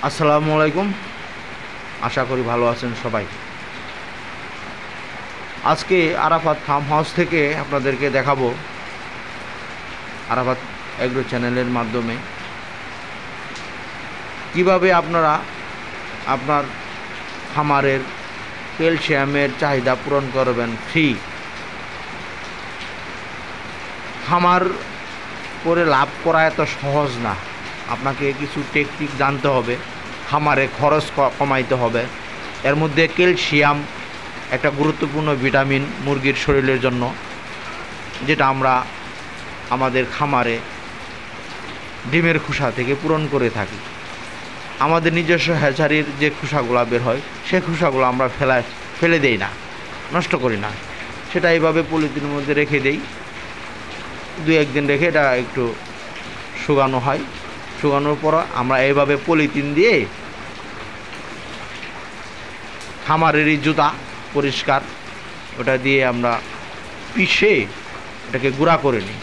আসসালামু আলাইকুম। আশা করি ভালো আছেন সবাই। আজকে আরাফাত ফার্ম হাউস থেকে আপনাদেরকে দেখাবো আরাফাত এগ্রো চ্যানেলের মাধ্যমে কিভাবে আপনারা আপনার খামারের ক্যালসিয়ামের চাহিদা পূরণ করবেন ফ্রি। খামার করে লাভ করা এত সহজ না, আপনাকে কিছু টেকনিক জানতে হবে, খামারে খরচ কমাইতে হবে। এর মধ্যে ক্যালসিয়াম একটা গুরুত্বপূর্ণ ভিটামিন মুরগির শরীরের জন্য, যেটা আমরা আমাদের খামারে ডিমের খোসা থেকে পূরণ করে থাকি। আমাদের নিজস্ব হ্যাচারির যে খোসাগুলো বের হয় সেই খোসাগুলো আমরা ফেলে দেই না, নষ্ট করি না, সেটা এইভাবে পলিথিনের মধ্যে রেখে দেই। 2-1 দিন রেখে এটা একটু শুকানো হয়। শুকানোর পর আমরা এইভাবে পলিথিন দিয়ে খামারেরই জুতা পরিষ্কার ওটা দিয়ে আমরা পিষে এটাকে গুঁড়া করে নিই।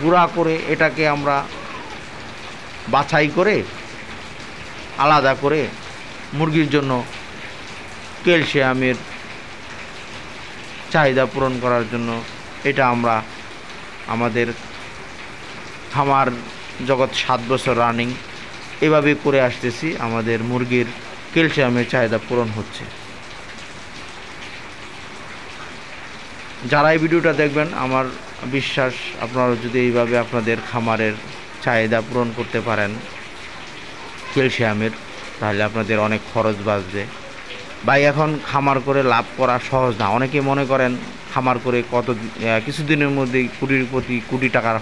গুঁড়া করে এটাকে আমরা বাছাই করে আলাদা করে মুরগির জন্য ক্যালসিয়ামের চাহিদা পূরণ করার জন্য এটা আমরা আমাদের খামার জগৎ 7 বছর রানিং এভাবে করে আসতেছি। আমাদের মুরগির ক্যালসিয়ামের চাহিদা পূরণ হচ্ছে। যারা এই ভিডিওটা দেখবেন, আমার বিশ্বাস আপনারা যদি এইভাবে আপনাদের খামারের চাহিদা পূরণ করতে পারেন ক্যালসিয়ামের, তাহলে আপনাদের অনেক খরচ বাঁচবে। ভাই, এখন খামার করে লাভ করা সহজ না। অনেকে মনে করেন খামার করে কিছুদিনের মধ্যেই কোটি টাকা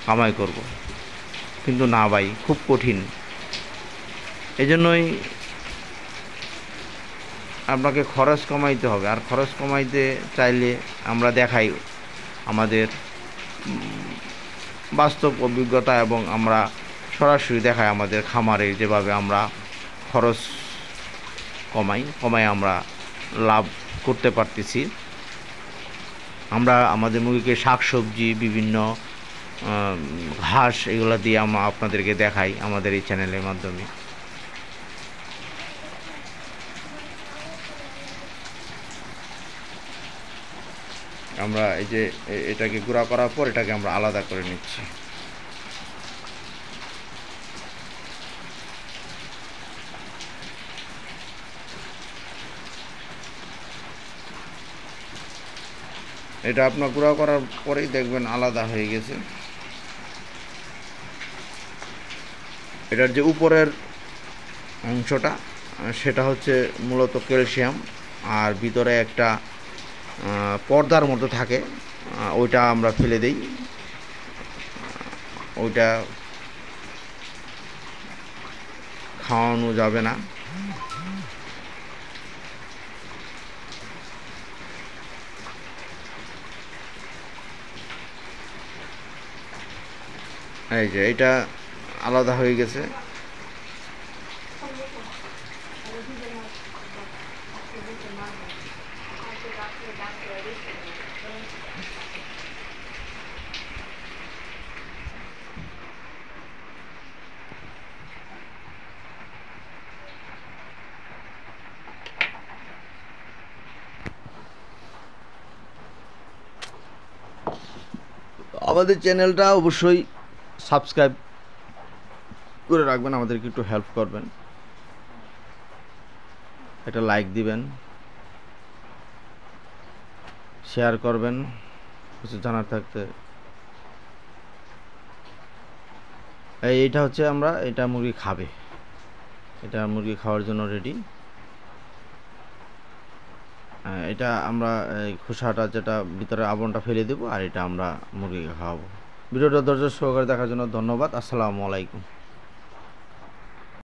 কামাই করব, কিন্তু না ভাই, খুব কঠিন। এজন্যই আপনাকে খরচ কমাইতে হবে। আর খরচ কমাইতে চাইলে আমরা দেখাই আমাদের বাস্তব অভিজ্ঞতা, এবং আমরা সরাসরি দেখাই আমাদের খামারে যেভাবে আমরা খরচ কমাই আমরা লাভ করতে পারতেছি। আমরা আমাদের মুরগিকে শাকসবজি, বিভিন্ন ঘাস, এগুলো দিয়ে আমরা আপনাদেরকে দেখাই আমাদের এই চ্যানেলের মাধ্যমে। আমরা এই যে এটাকে গুঁড়া করার পর এটাকে আমরা আলাদা করে নিচ্ছি। এটা আপনার গুঁড়া করার পরেই দেখবেন আলাদা হয়ে গেছে। এটার যে উপরের অংশটা সেটা হচ্ছে মূলত ক্যালসিয়াম, আর ভিতরে একটা পর্দার মতো থাকে, ওইটা আমরা ফেলে দেই। ওইটা খাওয়ানো যাবে না। এই যে এটা আলাদা হয়ে গেছে। আমাদের চ্যানেলটা অবশ্যই সাবস্ক্রাইব করে রাখবেন, আমাদেরকে একটু হেল্প করবেন, একটা লাইক দিবেন, শেয়ার করবেন কিছু জানার থাকতে। এইটা হচ্ছে এটা মুরগি খাবে, এটা মুরগি খাওয়ার জন্য রেডি। এটা আমরা এই খোসাটা, যেটা ভিতরে আবরণটা ফেলে দেবো, আর এটা আমরা মুরগিকে খাওয়াবো। ভিডিওটা ধৈর্য সহকারে দেখার জন্য ধন্যবাদ। আসসালামু আলাইকুম।